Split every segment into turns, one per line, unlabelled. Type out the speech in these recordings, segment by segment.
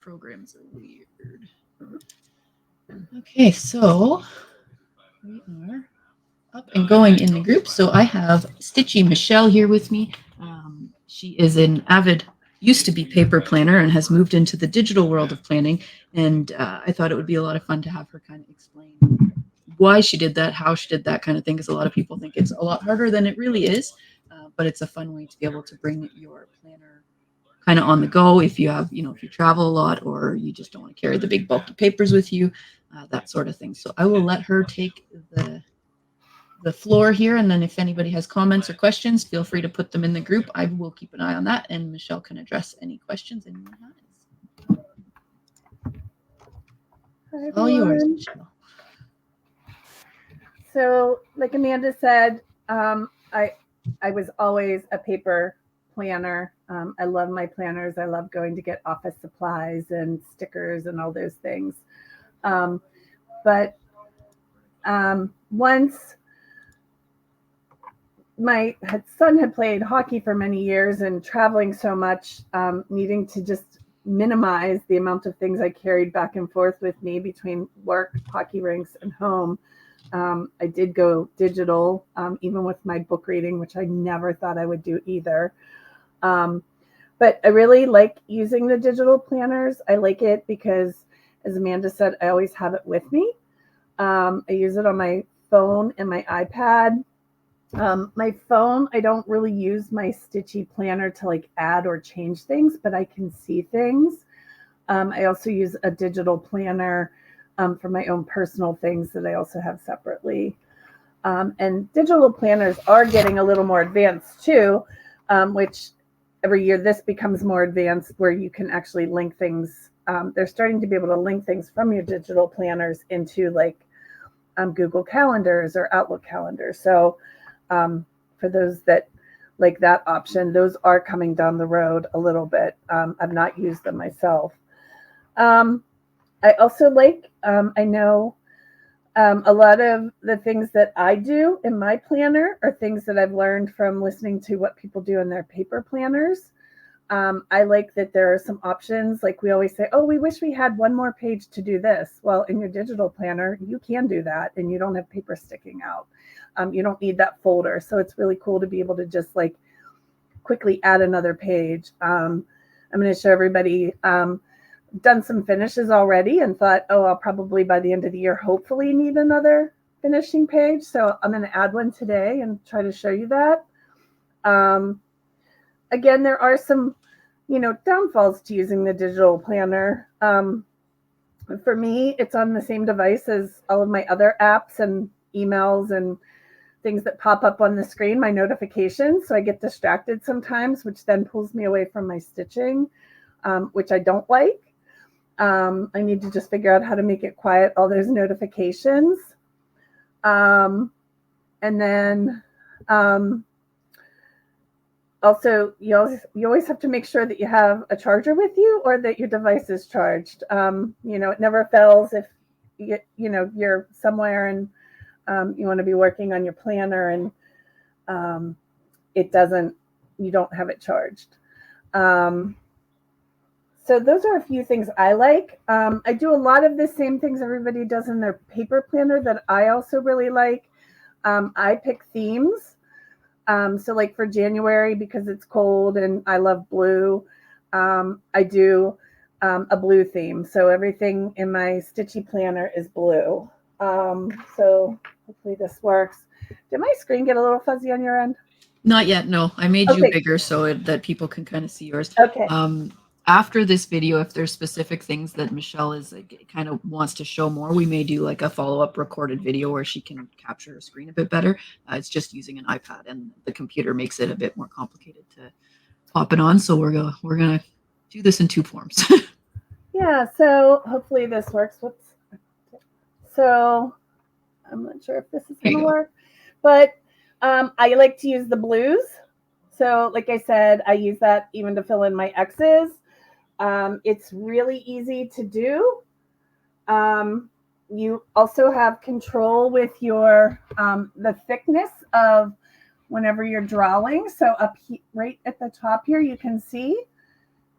Programs are weird. Okay, so we are up and going in the group. So I have Stitchee Michelle here with me. She is an avid, used to be paper planner and has moved into the digital world of planning. And I thought it would be a lot of fun to have her kind of explain why she did that, how she did that kind of thing, because a lot of people think it's a lot harder than it really is. But it's a fun way to be able to bring your planner kind of on the go if you have, if you travel a lot or you just don't want to carry the big bulky papers with you, that sort of thing. So I will let her take the floor here, and then if anybody has comments or questions, feel free to put them in the group. I will keep an eye on that, and Michelle can address any questions anyone has.
Hi,
All yours, Michelle.
So, like Amanda said, I was always a paper planner. I love my planners. I love going to get office supplies and stickers and all those things. But once my son had played hockey for many years and traveling so much, needing to just minimize the amount of things I carried back and forth with me between work, hockey rinks, and home. I did go digital, even with my book reading, which I never thought I would do either. But I really like using the digital planners. I like it because, as Amanda said, I always have it with me. I use it on my phone and my iPad. My phone, I don't really use my Stitchee planner to like add or change things, but I can see things. I also use a digital planner for my own personal things that I also have separately. And digital planners are getting a little more advanced too, which every year this becomes more advanced where you can actually link things. They're starting to be able to link things from your digital planners into like Google Calendars or Outlook calendars. So for those that like that option, those are coming down the road a little bit. I've not used them myself. I also like, I know a lot of the things that I do in my planner are things that I've learned from listening to what people do in their paper planners. I like that there are some options. Like we always say, oh, we wish we had one more page to do this. Well, in your digital planner, you can do that and you don't have paper sticking out. You don't need that folder. So it's really cool to be able to just like quickly add another page. I'm going to show everybody done some finishes already and thought, oh, I'll probably by the end of the year, hopefully need another finishing page. So I'm going to add one today and try to show you that. Again, there are some, downfalls to using the digital planner. For me, it's on the same device as all of my other apps and emails and things that pop up on the screen, my notifications. So I get distracted sometimes, which then pulls me away from my stitching, which I don't like. I need to just figure out how to make it quiet, all those notifications. And then also, you always have to make sure that you have a charger with you or that your device is charged. It never fails if you're somewhere and you want to be working on your planner and you don't have it charged. So those are a few things I like. I do a lot of the same things everybody does in their paper planner that I also really like. I pick themes. So like for January, because it's cold and I love blue, I do a blue theme. So everything in my Stitchee planner is blue. So hopefully this works. Did my screen get a little fuzzy on your end?
Not yet, no. I made you bigger so that people can kind of see yours. Okay. After this video, if there's specific things that Michelle is kind of wants to show more, we may do like a follow-up recorded video where she can capture her screen a bit better. It's just using an iPad, and the computer makes it a bit more complicated to pop it on. So we're gonna do this in two forms.
Yeah. So hopefully this works. Whoops. So I'm not sure if this is going to work, but I like to use the blues. So like I said, I use that even to fill in my X's. It's really easy to do. You also have control with your the thickness of whenever you're drawing. So up right at the top here, you can see.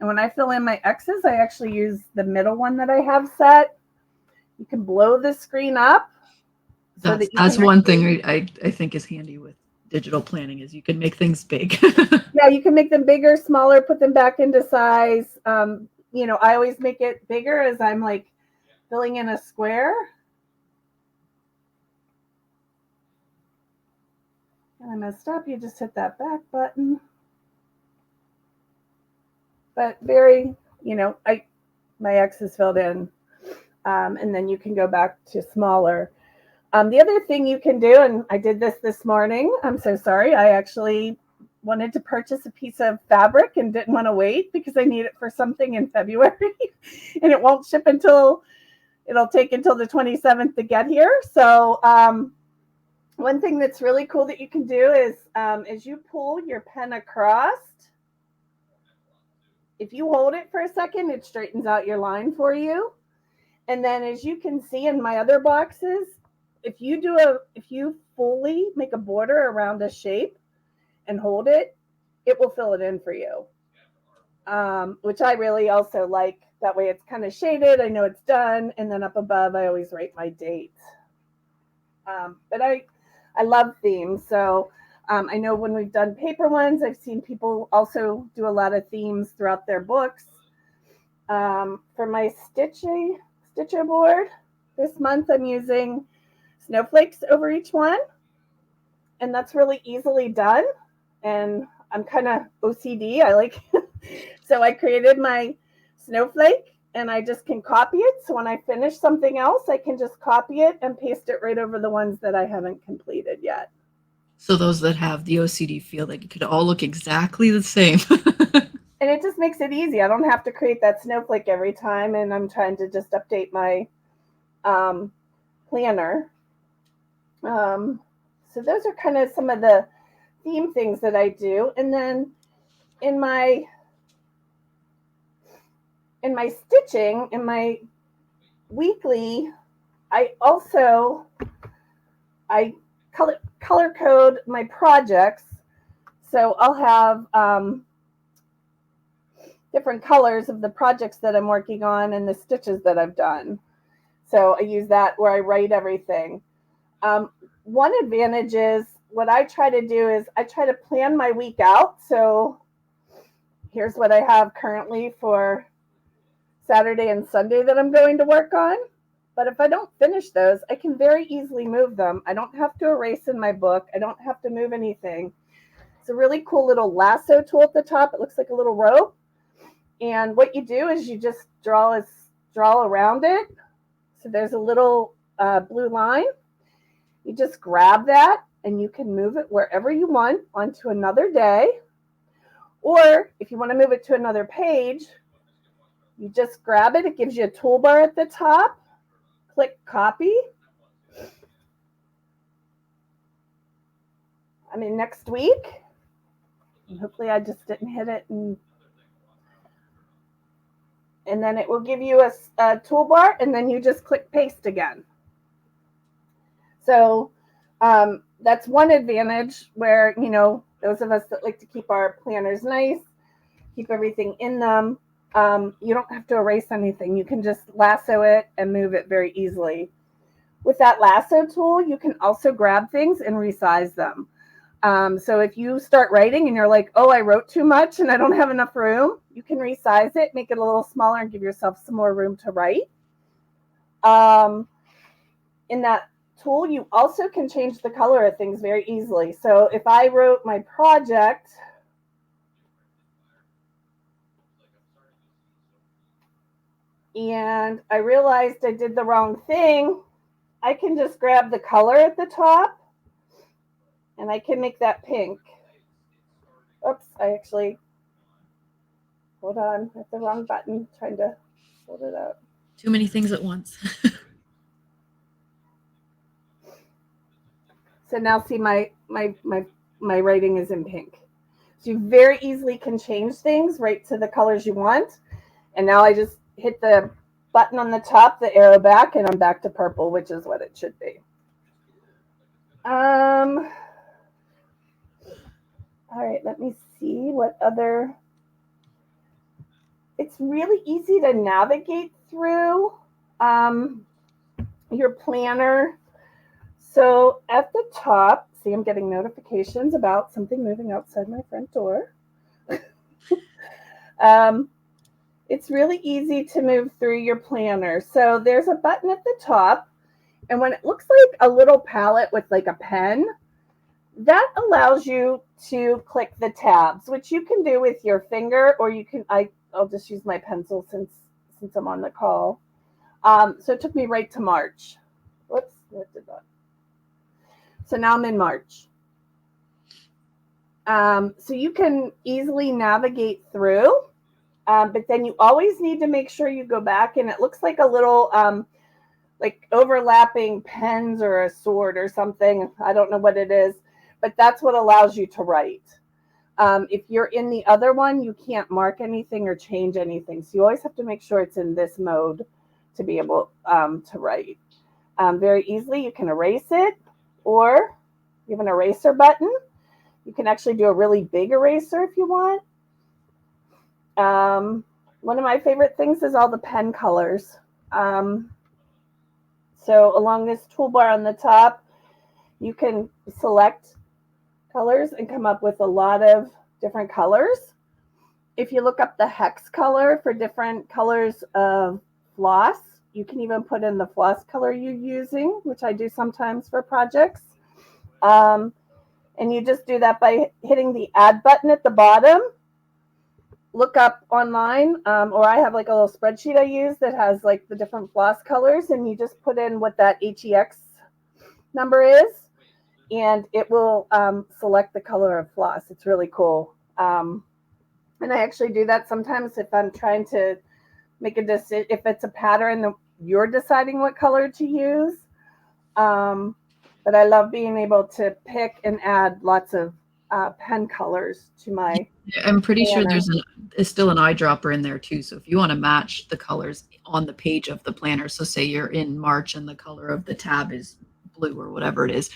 And when I fill in my X's, I actually use the middle one that I have set. You can blow the screen up. So
That's one thing I think is handy with digital planning is you can make things big.
Yeah, you can make them bigger, smaller, put them back into size. You know, I always make it bigger as I'm like filling in a square. And I messed up. You just hit that back button. But very, you know, my X is filled in. And then you can go back to smaller. The other thing you can do, and I did this morning. I'm so sorry. I actually wanted to purchase a piece of fabric and didn't want to wait because I need it for something in February. And it won't ship it'll take until the 27th to get here. So one thing that's really cool that you can do is as you pull your pen across, if you hold it for a second, it straightens out your line for you. And then as you can see in my other boxes, if you fully make a border around a shape and hold it, it will fill it in for you. Which I really also like. That way it's kind of shaded. I know it's done. And then up above, I always write my date. But I love themes. So I know when we've done paper ones, I've seen people also do a lot of themes throughout their books. For my Stitchee board this month, I'm using snowflakes over each one. And that's really easily done. And I'm kind of OCD. I like, so I created my snowflake and I just can copy it. So when I finish something else, I can just copy it and paste it right over the ones that I haven't completed yet.
So those that have the OCD feel like it could all look exactly the same.
And it just makes it easy. I don't have to create that snowflake every time. And I'm trying to just update my planner. So those are kind of some of the theme things that I do. And then in my stitching, in my weekly, I color code my projects. So I'll have different colors of the projects that I'm working on and the stitches that I've done. So I use that where I write everything. One advantage is what I try to do is I try to plan my week out. So here's what I have currently for Saturday and Sunday that I'm going to work on. But if I don't finish those, I can very easily move them. I don't have to erase in my book. I don't have to move anything. It's a really cool little lasso tool at the top. It looks like a little rope. And what you do is you just draw around it. So there's a little blue line. You just grab that and you can move it wherever you want onto another day. Or if you want to move it to another page, you just grab it. It gives you a toolbar at the top. Click copy. I'm in next week. And hopefully I just didn't hit it. And then it will give you a toolbar and then you just click paste again. So that's one advantage where, you know, those of us that like to keep our planners nice, keep everything in them, you don't have to erase anything. You can just lasso it and move it very easily. With that lasso tool, you can also grab things and resize them. So if you start writing and you're like, oh, I wrote too much and I don't have enough room, you can resize it, make it a little smaller and give yourself some more room to write. In that tool, you also can change the color of things very easily. So if I wrote my project, and I realized I did the wrong thing, I can just grab the color at the top and I can make that pink. Oops, I actually, hold on, hit the wrong button, trying to hold it up.
Too many things at once.
So now see my writing is in pink. So you very easily can change things right to the colors you want. And now I just hit the button on the top, the arrow back, and I'm back to purple, which is what it should be. All right, let me see what other. It's really easy to navigate through your planner. So at the top, see, I'm getting notifications about something moving outside my front door. It's really easy to move through your planner. So there's a button at the top, and when it looks like a little palette with like a pen, that allows you to click the tabs, which you can do with your finger, or you can, I'll just use my pencil since I'm on the call. So it took me right to March. Whoops, what did that? So now I'm in March. So you can easily navigate through, but then you always need to make sure you go back, and it looks like a little like overlapping pens or a sword or something. I don't know what it is, but that's what allows you to write. If you're in the other one, you can't mark anything or change anything. So you always have to make sure it's in this mode to be able to write. Very easily, you can erase it, or you have an eraser button. You can actually do a really big eraser if you want. One of my favorite things is all the pen colors. So along this toolbar on the top, you can select colors and come up with a lot of different colors. If you look up the hex color for different colors of floss, you can even put in the floss color you're using, which I do sometimes for projects. And you just do that by hitting the add button at the bottom. Look up online, or I have like a little spreadsheet I use that has like the different floss colors, and you just put in what that HEX number is, and it will select the color of floss. It's really cool. And I actually do that sometimes if I'm trying to make a decision, if it's a pattern that you're deciding what color to use. But I love being able to pick and add lots of pen colors to my
I'm pretty sure
planner.
there's still an eyedropper in there too. So if you want to match the colors on the page of the planner, so say you're in March and the color of the tab is blue or whatever it is,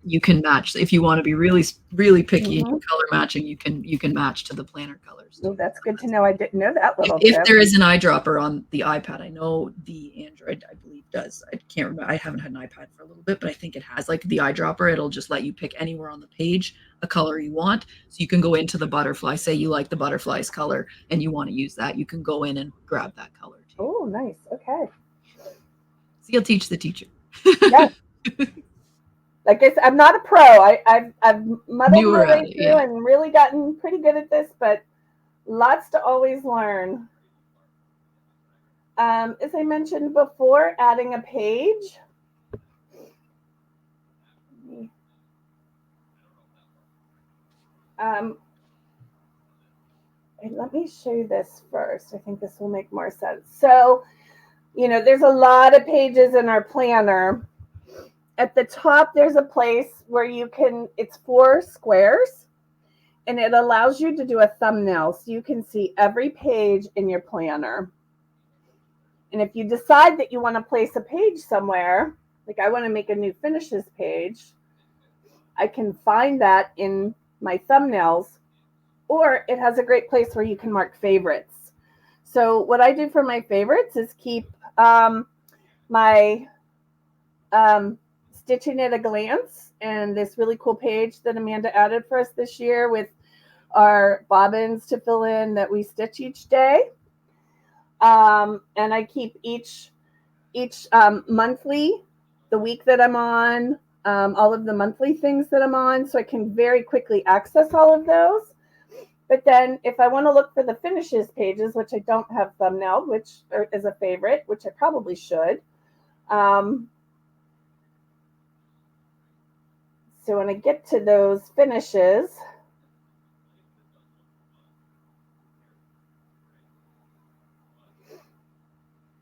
you can match. If you want to be really, really picky in your color matching, you can match to the planner colors.
Oh, that's good to know. I didn't know that little
If
tip.
there is an eyedropper on the iPad, I know the Android, I believe, does. I can't remember. I haven't had an iPad for a little bit, but I think it has like the eyedropper. It'll just let you pick anywhere on the page a color you want. So you can go into the butterfly. Say you like the butterfly's color and you want to use that. You can go in and grab that color too.
Oh, nice. Okay.
So you'll teach the teacher.
Yeah. Like I said, I'm not a pro. I've muddled my way through and really gotten pretty good at this, but lots to always learn. As I mentioned before, adding a page. Let me show you this first. I think this will make more sense. So, you know, there's a lot of pages in our planner. At the top, there's a place where you can, it's 4 squares, and it allows you to do a thumbnail so you can see every page in your planner. And if you decide that you want to place a page somewhere, like I want to make a new finishes page, I can find that in my thumbnails, or it has a great place where you can mark favorites. So what I do for my favorites is keep my Stitching at a Glance, and this really cool page that Amanda added for us this year with our bobbins to fill in that we stitch each day. And I keep each monthly, the week that I'm on, all of the monthly things that I'm on, so I can very quickly access all of those. But then if I want to look for the finishes pages, which I don't have thumbnailed, which is a favorite, which I probably should. So when I get to those finishes,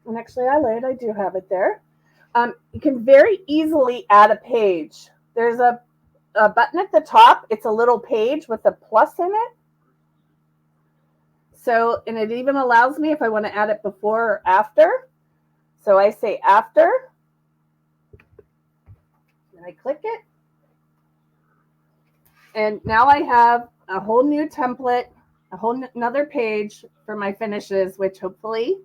and actually I lied, I do have it there. You can very easily add a page. There's a button at the top. It's a little page with a plus in it. So, and it even allows me if I want to add it before or after. So I say after, and I click it. And now I have a whole new template a whole another page for my finishes, which hopefully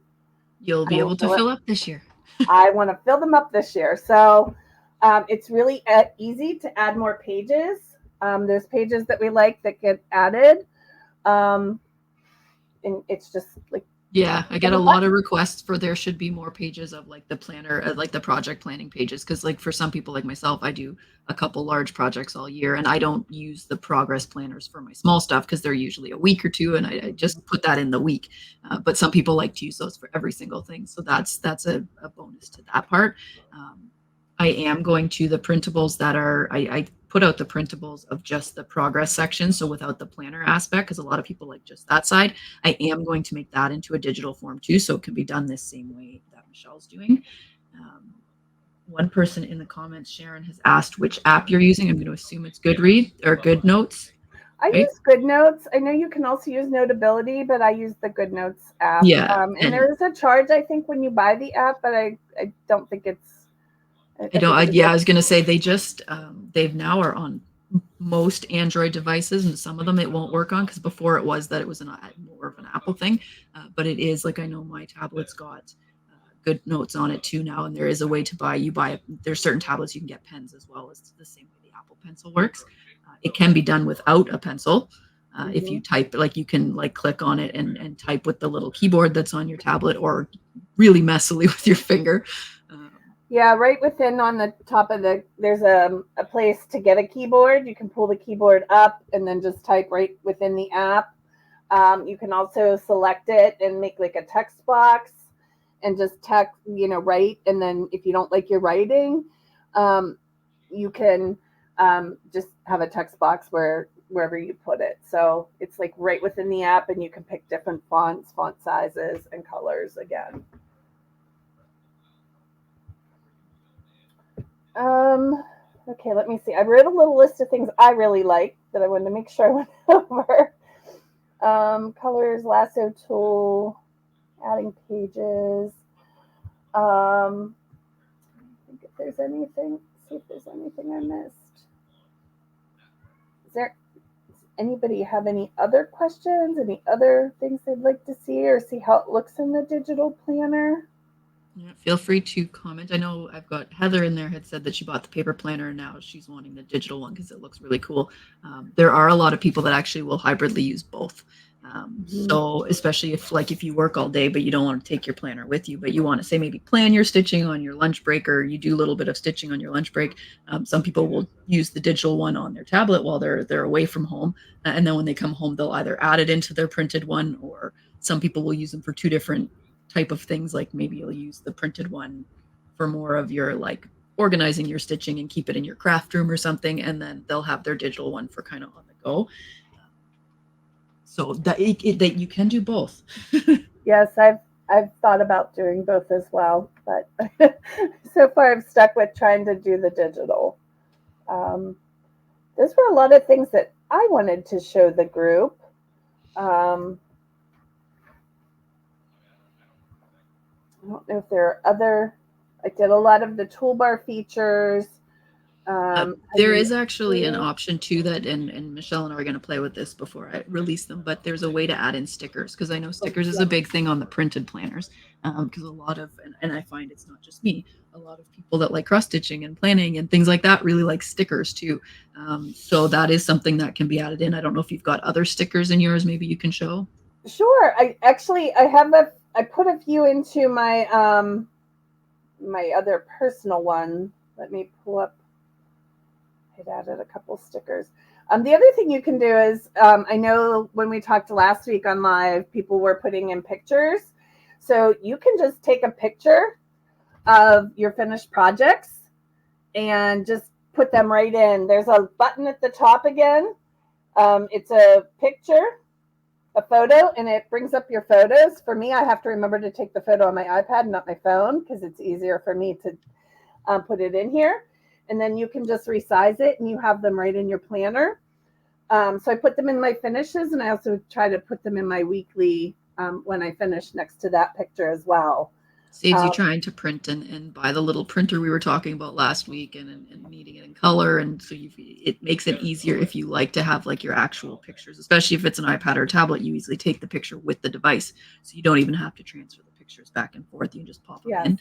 You'll be able to fill up this year.
I want to fill them up this year. So it's really easy to add more pages. There's pages that we like that get added. And it's just like,
yeah, I get a lot of requests for there should be more pages of like the planner, like the project planning pages. Cause like for some people like myself, I do a couple large projects all year and I don't use the progress planners for my small stuff because they're usually a week or two and I just put that in the week. But some people like to use those for every single thing. So that's a bonus to that part. I am going to the printables that are, I put out the printables of just the progress section. So without the planner aspect, because a lot of people like just that side, I am going to make that into a digital form too. So it can be done this same way that Michelle's doing. One person in the comments, Sharon, has asked which app you're using. I'm going to assume it's Goodread or GoodNotes.
I use GoodNotes. I know you can also use Notability, but I use the GoodNotes app.
Yeah.
And there is a charge, I think, when you buy the app, but I don't think it's.
I was going to say they've now are on most Android devices and some of them it won't work on because before it was that it was more of an Apple thing. But it is like, I know my tablet's got Good Notes on it too now. And there is a way to there's certain tablets you can get pens as well as the same way the Apple Pencil works. It can be done without a pencil. If you type, like you can like click on it and type with the little keyboard that's on your tablet or really messily with your finger.
Yeah, right within on the top of there's a place to get a keyboard. You can pull the keyboard up and then just type right within the app. You can also select it and make like a text box and just text, write. And then if you don't like your writing, you can just have a text box wherever you put it. So it's like right within the app and you can pick different fonts, font sizes, and colors again. Okay, let me see. I wrote a little list of things I really like that I wanted to make sure I went over. Colors, lasso tool, adding pages. Think if there's anything. See if there's anything I missed. Does anybody have any other questions? Any other things they'd like to see or see how it looks in the digital planner?
Yeah, feel free to comment. I know I've got Heather in there had said that she bought the paper planner and now she's wanting the digital one because it looks really cool. There are a lot of people that actually will hybridly use both. So especially if you work all day, but you don't want to take your planner with you, but you want to say maybe plan your stitching on your lunch break or you do a little bit of stitching on your lunch break. Some people will use the digital one on their tablet while they're away from home. And then when they come home, they'll either add it into their printed one or some people will use them for two different type of things. Like maybe you'll use the printed one for more of your like organizing your stitching and keep it in your craft room or something. And then they'll have their digital one for kind of on the go. So that you can do both.
Yes, I've thought about doing both as well, but so far I've stuck with trying to do the digital. Those were a lot of things that I wanted to show the group. I don't know if there are other. I did a lot of the toolbar features.
There is actually an option too that, and Michelle and I are going to play with this before I release them, but there's a way to add in stickers because I know stickers is a big thing on the printed planners because a lot of, and I find it's not just me, a lot of people that like cross stitching and planning and things like that really like stickers too. So that is something that can be added in. I don't know if you've got other stickers in yours, maybe you can show.
Sure. I put a few into my, my other personal one. Let me pull up. I'd added a couple stickers. The other thing you can do is, I know when we talked last week on live, people were putting in pictures. So you can just take a picture of your finished projects and just put them right in. There's a button at the top again. It's a picture, a photo, and it brings up your photos. For me, I have to remember to take the photo on my iPad, not my phone, because it's easier for me to put it in here. And then you can just resize it and you have them right in your planner. So I put them in my finishes and I also try to put them in my weekly when I finish next to that picture as well.
Saves you trying to print and buy the little printer we were talking about last week and needing it in color. And so it makes it easier if you like to have like your actual pictures, especially if it's an iPad or a tablet, you easily take the picture with the device. So you don't even have to transfer the pictures back and forth. You can just pop them in.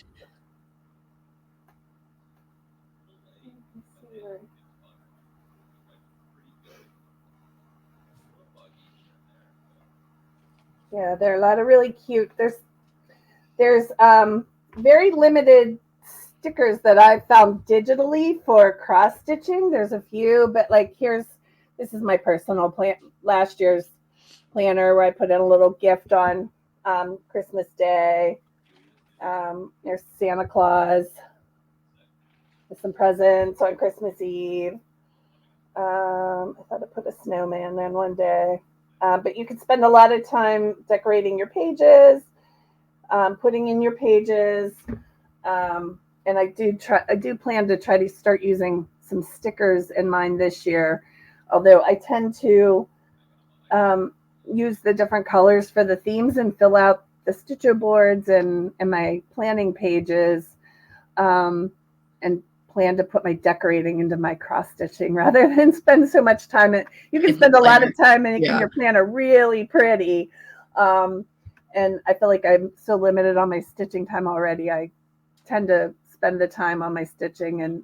Yeah, there are a lot of really cute. There's very limited stickers that I've found digitally for cross stitching. There's a few, but like this is my personal plan. Last year's planner where I put in a little gift on Christmas Day. There's Santa Claus with some presents on Christmas Eve. I thought I put a snowman in one day. But you can spend a lot of time decorating your pages, putting in your pages. And I do plan to try to start using some stickers in mine this year. Although I tend to use the different colors for the themes and fill out the Stitchee boards and my planning pages, and plan to put my decorating into my cross stitching rather than spend so much time. You can spend a lot of time making your planner really pretty. And I feel like I'm so limited on my stitching time already. I tend to spend the time on my stitching and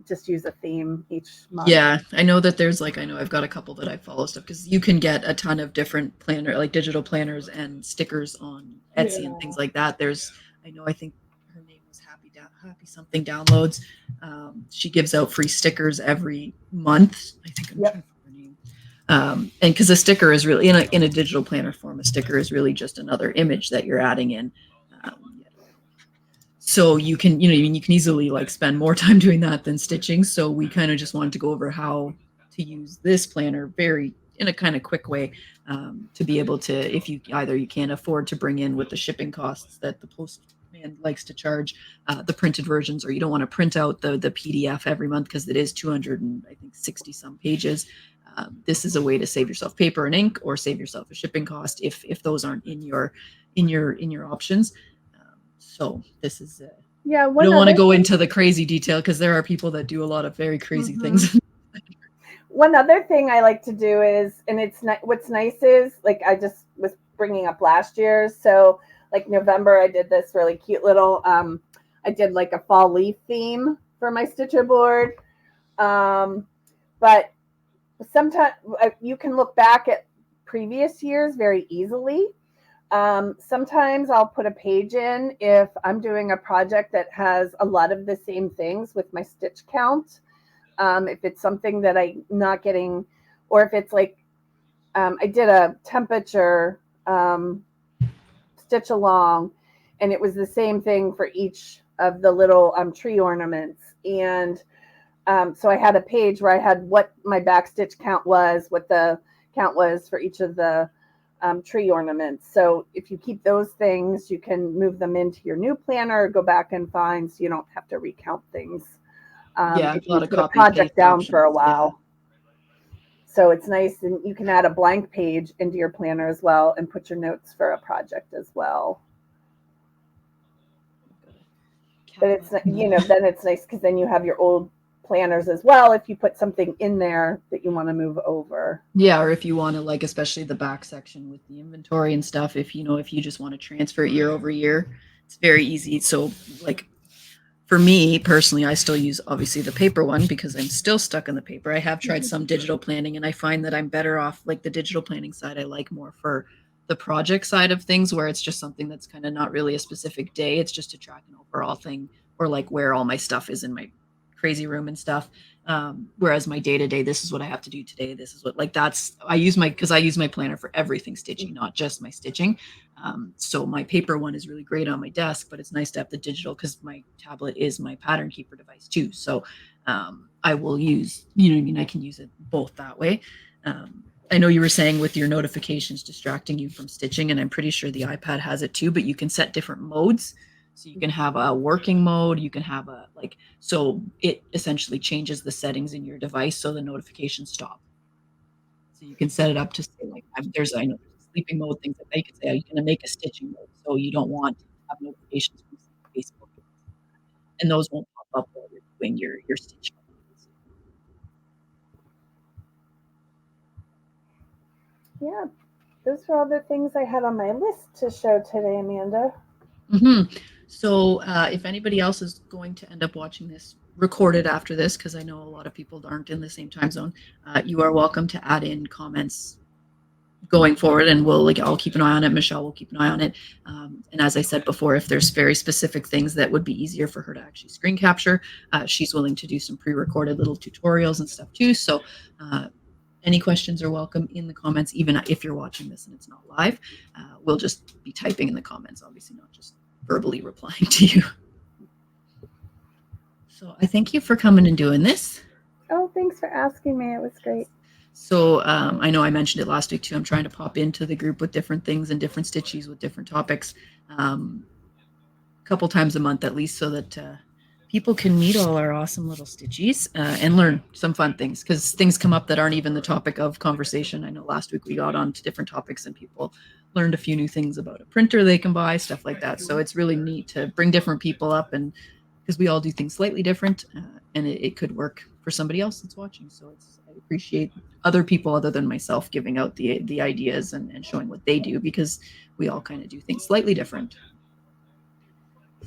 just use a theme each month.
Yeah, I know that there's I know I've got a couple that I follow stuff because you can get a ton of different planner, like digital planners and stickers on Etsy and things like that. I think her name was Happy something downloads. She gives out free stickers every month. I think I'm trying to find her name. And because a sticker is really in a digital planner form, a sticker is really just another image that you're adding in. So you can, you can easily spend more time doing that than stitching. So we kind of just wanted to go over how to use this planner in a kind of quick way, to be able to, if you can't afford to bring in with the shipping costs that the postman likes to charge, the printed versions, or you don't want to print out the PDF every month because it is 260 some pages. This is a way to save yourself paper and ink, or save yourself a shipping cost if those aren't in your options. So this is I don't want to go into the crazy detail because there are people that do a lot of very crazy things.
One other thing I like to do is, and what's nice is, I just was bringing up last year. So November, I did this really cute little, I did a fall leaf theme for my Stitchee board. But sometimes you can look back at previous years very easily. Sometimes I'll put a page in if I'm doing a project that has a lot of the same things with my stitch count. If it's something that I'm not getting, or if it's I did a temperature stitch along, and it was the same thing for each of the little tree ornaments. And so I had a page where I had what my back stitch count was, what the count was for each of the tree ornaments. So if you keep those things, you can move them into your new planner, go back and find, so you don't have to recount things.
If you
put a project down for a while. So it's nice, and you can add a blank page into your planner as well and put your notes for a project as well. But it's, then it's nice because then you have your old planners as well if you put something in there that you want to move over.
Yeah, or if you want to, especially the back section with the inventory and stuff, if you just want to transfer it year over year, it's very easy. So for me personally, I still use obviously the paper one because I'm still stuck in the paper. I have tried some digital planning, and I find that I'm better off the digital planning side. I like more for the project side of things, where it's just something that's kind of not really a specific day. It's just to track an overall thing, or where all my stuff is in my crazy room and stuff. Whereas my day-to-day, this is what I have to do today. This is what I use my planner for everything stitching, not just my stitching. So my paper one is really great on my desk, but it's nice to have the digital because my tablet is my pattern keeper device too. So I will use, I can use it both that way. I know you were saying with your notifications distracting you from stitching, and I'm pretty sure the iPad has it too, but you can set different modes. So you can have a working mode, you can have so it essentially changes the settings in your device so the notifications stop. So you can set it up to say there's a sleeping mode, things like that. You can say, are you going to make a stitching mode? So you don't want have notifications from Facebook, and those won't pop up while you're doing your stitch.
Yeah, those were all the things I had on my list to show today, Amanda.
So if anybody else is going to end up watching this recorded after this, because I know a lot of people aren't in the same time zone, you are welcome to add in comments going forward, and I'll keep an eye on it. Michelle will keep an eye on it. And as I said before, if there's very specific things that would be easier for her to actually screen capture, she's willing to do some pre-recorded little tutorials and stuff too. So any questions are welcome in the comments, even if you're watching this and it's not live. We'll just be typing in the comments, obviously not just verbally replying to you. So I thank you for coming and doing this.
Oh, thanks for asking me. It was great.
So I know I mentioned it last week too. I'm trying to pop into the group with different things and different stitchies with different topics a couple times a month at least, so that people can meet all our awesome little stitchies and learn some fun things, because things come up that aren't even the topic of conversation. I know last week we got on to different topics and people learned a few new things about a printer they can buy, stuff like that. So it's really neat to bring different people up, and because we all do things slightly different, and it could work for somebody else that's watching. So I appreciate other people other than myself giving out the ideas and showing what they do, because we all kind of do things slightly different.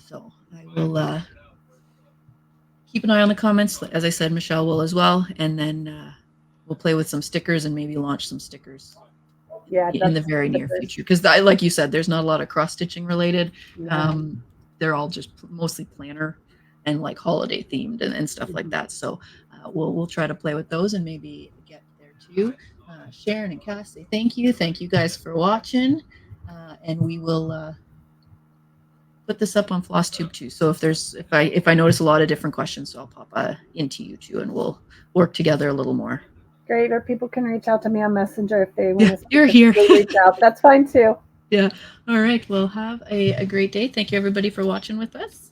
So I will keep an eye on the comments. As I said, Michelle will as well. And then we'll play with some stickers and maybe launch some stickers in the very near future. Because like you said, there's not a lot of cross-stitching related. They're all just mostly planner and like holiday themed and stuff like that. So we'll try to play with those and maybe get there too. Sharon and Cass say thank you. Thank you guys for watching. And we will put this up on FLOSSTUBE too. So if I notice a lot of different questions, so I'll pop into you too, and we'll work together a little more.
Great. Or people can reach out to me on Messenger if they want to.
You're here.
Reach out. That's fine too.
Yeah. All right. Well, have a great day. Thank you everybody for watching with us.